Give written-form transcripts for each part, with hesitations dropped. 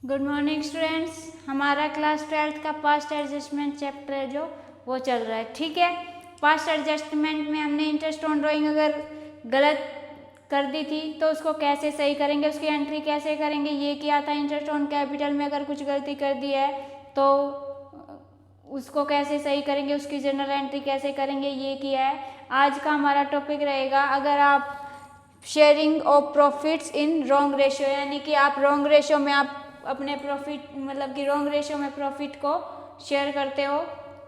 Good morning students. हमारा class 12th का past adjustment chapter है जो वो चल रहा है। ठीक है, पास्ट एडजस्टमेंट में हमने इंटरेस्ट ऑन ड्राइंग अगर गलत कर दी थी तो उसको कैसे सही करेंगे, उसकी एंट्री कैसे करेंगे ये किया था। इंटरेस्ट ऑन कैपिटल में अगर कुछ गलती कर दी है तो उसको कैसे सही करेंगे, उसकी जनरल एंट्री कैसे करेंगे ये किया है। आज का हमारा टॉपिक रहेगा अगर आप sharing of profits in wrong ratio, यानी कि आप रॉन्ग रेशियो में आप अपने प्रॉफिट मतलब कि रॉन्ग रेशियो में प्रॉफिट को शेयर करते हो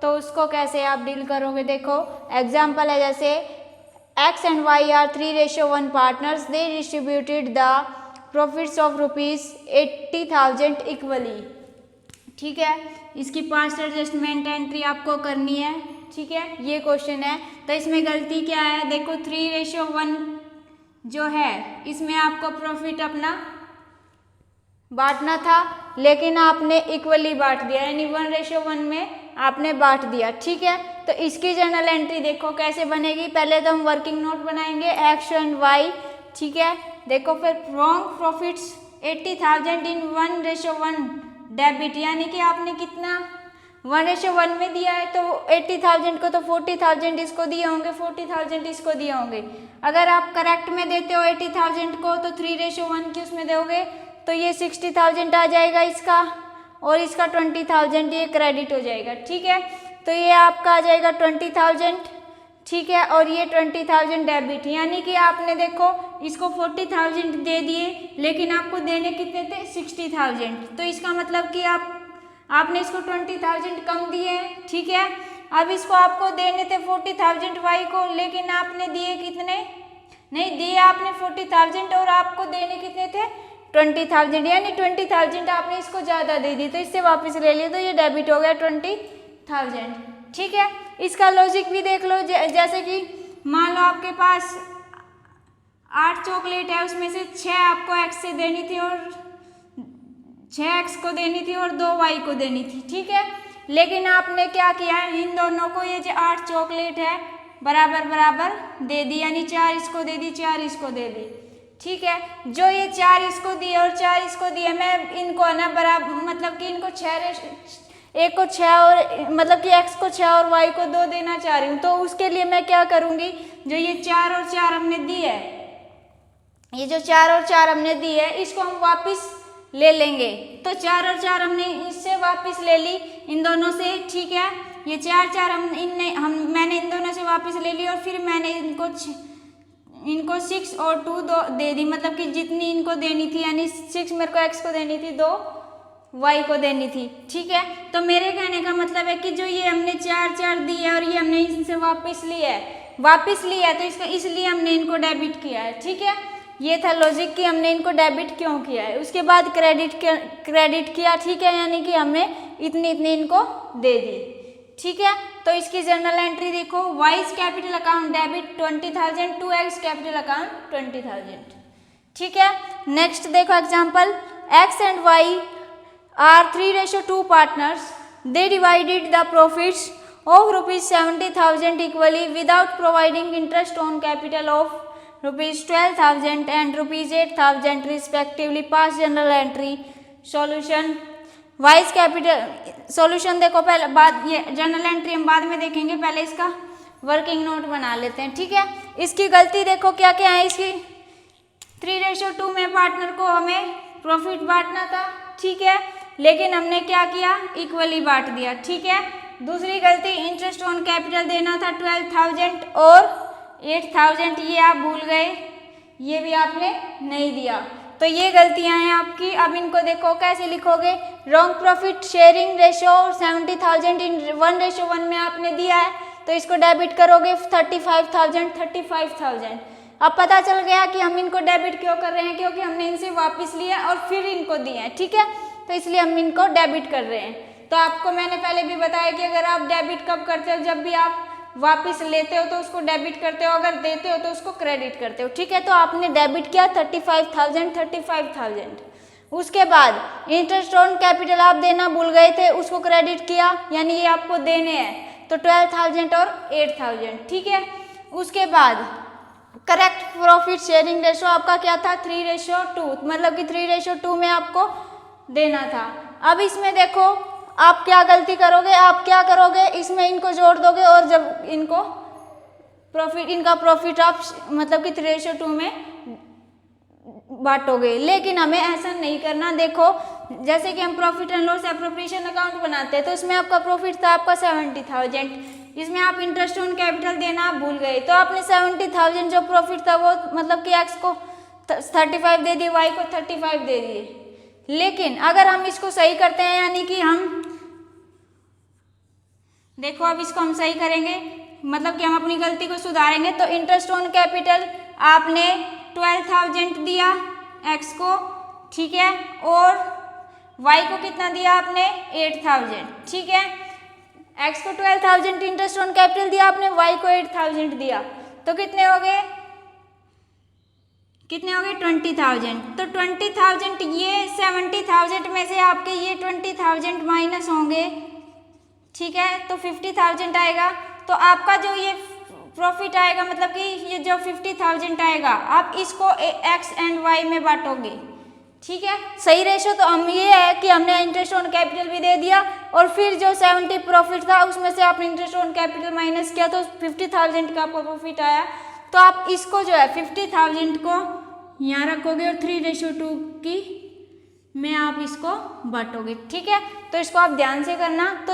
तो उसको कैसे आप डील करोगे। देखो एग्जाम्पल है, जैसे X and Y are 3:1 partners, they distributed the profits of ₹80,000 equally. ठीक है, इसकी पास्ट एडजस्टमेंट एंट्री आपको करनी है। ठीक है, ये क्वेश्चन है तो इसमें गलती क्या है। देखो 3:1 जो है इसमें आपको प्रॉफिट अपना बांटना था लेकिन आपने इक्वली बांट दिया, यानी 1:1 में आपने बांट दिया। ठीक है, तो इसकी जनरल एंट्री देखो कैसे बनेगी। पहले तो हम वर्किंग नोट बनाएंगे एक्स एंड वाई। ठीक है, देखो फिर रॉन्ग प्रॉफिट्स 80,000 इन 1:1 डेबिट, यानी कि आपने कितना 1:1 में दिया है तो 80,000 को तो 40,000 इसको दिए होंगे, 40,000 इसको दिए होंगे। अगर आप करेक्ट में देते हो 80,000 को तो 3:1 की उसमें दोगे तो ये 60,000 आ जाएगा इसका, और इसका 20,000 ये क्रेडिट हो जाएगा। ठीक है, तो ये आपका आ जाएगा 20,000। ठीक है, और ये 20,000 डेबिट, यानी कि आपने देखो इसको 40,000 दे दिए लेकिन आपको देने कितने थे 60,000, तो इसका मतलब कि आपने इसको 20,000 कम दिए हैं। ठीक है, अब इसको आपको देने थे 40,000 वाई को, लेकिन आपने दिए कितने नहीं दिए, आपने 40,000 और आपको देने कितने थे 20,000, यानी 20,000 आपने इसको ज़्यादा दे दी तो इससे वापस ले लिया तो ये डेबिट हो गया 20,000। ठीक है, इसका लॉजिक भी देख लो। जैसे कि मान लो आपके पास 8 चॉकलेट है, उसमें से 6 आपको एक्स से देनी थी और 6 एक्स को देनी थी और 2 वाई को देनी थी। ठीक है, लेकिन आपने क्या किया है, इन दोनों को ये जो 8 चॉकलेट है बराबर बराबर दे दी, यानी 4 इसको दे दी 4 इसको दे दी। ठीक है, जो ये 4 इसको दिए और 4 इसको दिए, मैं इनको ना बराबर मतलब कि इनको 1 को 6 और मतलब कि x को 6 और y को 2 देना चाह रही हूँ, तो उसके लिए मैं क्या करूँगी, जो ये 4 और 4 हमने दी है, ये जो 4 और 4 हमने दी है इसको हम वापस ले लेंगे। तो 4 और 4 हमने इससे वापस ले ली इन दोनों से। ठीक है, ये 4 मैंने इन दोनों से वापस ले ली और फिर मैंने इनको 6 और 2 दे दी, मतलब कि जितनी इनको देनी थी, यानी 6 मेरे को x को देनी थी, 2 y को देनी थी। ठीक है, तो मेरे कहने का मतलब है कि जो ये हमने 4 दी है और ये हमने इनसे वापस लिया है तो इसका इसलिए हमने इनको डेबिट किया है। ठीक है, ये था लॉजिक कि हमने इनको डेबिट क्यों किया है। उसके बाद क्रेडिट किया। ठीक है, यानी कि हमने इतनी इनको दे दी। ठीक है, तो इसकी जनरल एंट्री देखो, Y's capital account debit 20,000 to X capital account 20,000। ठीक है, नेक्स्ट देखो example, X and Y are 3:2 partners, they divided the profits of ₹70,000 equally without providing interest on capital of ₹12,000 and ₹8,000 respectively. Pass general entry solution Y's capital solution देखो, पहले ये general entry हम बाद में देखेंगे, पहले इसका वर्किंग नोट बना लेते हैं। ठीक है, इसकी गलती देखो क्या क्या है इसकी। 3:2 में पार्टनर को हमें प्रॉफिट बांटना था। ठीक है, लेकिन हमने क्या किया, इक्वली बांट दिया। ठीक है, दूसरी गलती इंटरेस्ट ऑन कैपिटल देना था 12,000 और 8,000, ये आप भूल गए, ये भी आपने नहीं दिया, तो ये गलतियां हैं आपकी। अब इनको देखो कैसे लिखोगे, रॉन्ग प्रॉफिट शेयरिंग रेशो 70,000 इन 1:1 में आपने दिया है तो इसको डेबिट करोगे 35,000। अब पता चल गया कि हम इनको डेबिट क्यों कर रहे हैं, क्योंकि हमने इनसे वापस लिया और फिर इनको दिए हैं। ठीक है, तो इसलिए हम इनको डेबिट कर रहे हैं। तो आपको मैंने पहले भी बताया कि अगर आप डेबिट कब करते हो, जब भी आप वापस लेते हो तो उसको डेबिट करते हो, अगर देते हो तो उसको क्रेडिट करते हो। ठीक है, तो आपने डेबिट किया 35,000। उसके बाद इंटरेस्ट ऑन कैपिटल आप देना भूल गए थे, उसको क्रेडिट किया, यानी ये आपको देने हैं तो 12,000 और 8,000। ठीक है, उसके बाद करेक्ट प्रॉफिट शेयरिंग रेशो आपका क्या था 3:2, मतलब कि 3:2 में आपको देना था। अब इसमें देखो आप क्या गलती करोगे, आप क्या करोगे, इसमें इनको जोड़ दोगे और जब इनको इनका प्रॉफिट आप मतलब कि 3:2 में बांटोगे। लेकिन हमें ऐसा नहीं करना। देखो जैसे कि हम profit and loss appropriation account बनाते हैं तो इसमें आपका प्रॉफिट था आपका 70,000, इसमें आप इंटरेस्ट ऑन कैपिटल देना आप भूल गए, तो आपने 70,000 जो प्रॉफिट था वो मतलब कि एक्स को 35 दे दिए, वाई को 35 दे दिए। लेकिन अगर हम इसको सही करते हैं, यानी कि हम देखो अब इसको हम सही करेंगे, मतलब कि हम अपनी गलती को सुधारेंगे। तो इंटरेस्ट ऑन कैपिटल आपने 12,000 दिया एक्स को, ठीक है, और वाई को कितना दिया आपने 8,000, ठीक है। एक्स को 12,000 इंटरेस्ट ऑन कैपिटल दिया आपने, वाई को 8,000 दिया, तो कितने हो गए 20,000। तो 20,000 ये 70,000 में से आपके ये 20,000 माइनस होंगे, ठीक है, तो 50,000 आएगा। तो आपका जो ये प्रॉफिट आएगा मतलब कि ये जो 50,000 आएगा आप इसको एक्स एंड वाई में बांटोगे, ठीक है। सही रेशो तो हम ये है कि हमने इंटरेस्ट ऑन कैपिटल भी दे दिया और फिर जो 70 प्रॉफिट था उसमें से आपने इंटरेस्ट ऑन कैपिटल माइनस किया तो 50,000 का आपको प्रॉफिट आया। तो आप इसको जो है 50,000 को यहाँ रखोगे और 3:2 की में आप इसको बांटोगे, ठीक है। तो इसको आप ध्यान से करना। तो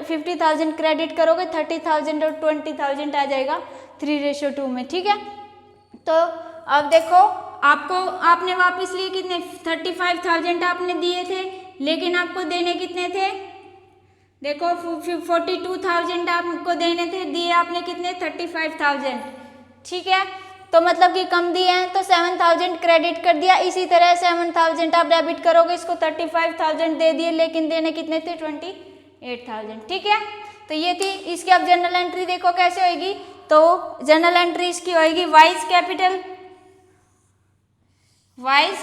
50,000 क्रेडिट करोगे, 30,000 और 20,000 आ जाएगा 3:2 में, ठीक है। तो अब देखो आपने वापस लिए कितने 35,000 आपने दिए थे, लेकिन आपको देने कितने थे, देखो 42,000 आपको देने थे, दिए आपने कितने 35,000, ठीक है। तो मतलब कि कम दिए हैं तो 7,000 क्रेडिट कर दिया। इसी तरह 7,000 आप डेबिट करोगे, इसको 35,000 दे दिए, लेकिन देने कितने थे 28,000, ठीक है। तो ये थी इसकी। अब जर्नल एंट्री देखो कैसे होगी। तो जर्नल एंट्री इसकी होगी Y's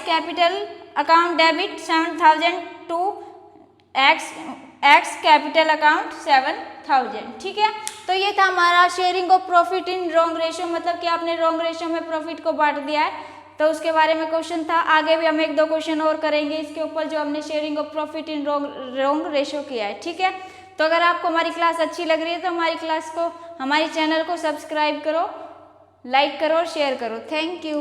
capital account debit 7,000 to X capital account 7,000, ठीक है। तो ये था हमारा sharing of profit in wrong ratio, मतलब कि आपने रॉन्ग रेशियो में प्रॉफिट को बांट दिया है, तो उसके बारे में क्वेश्चन था। आगे भी हम 1-2 क्वेश्चन और करेंगे इसके ऊपर जो हमने sharing of profit in wrong ratio किया है, ठीक है। तो अगर आपको हमारी क्लास अच्छी लग रही है तो हमारे चैनल को सब्सक्राइब करो, लाइक करो और शेयर करो। Thank you.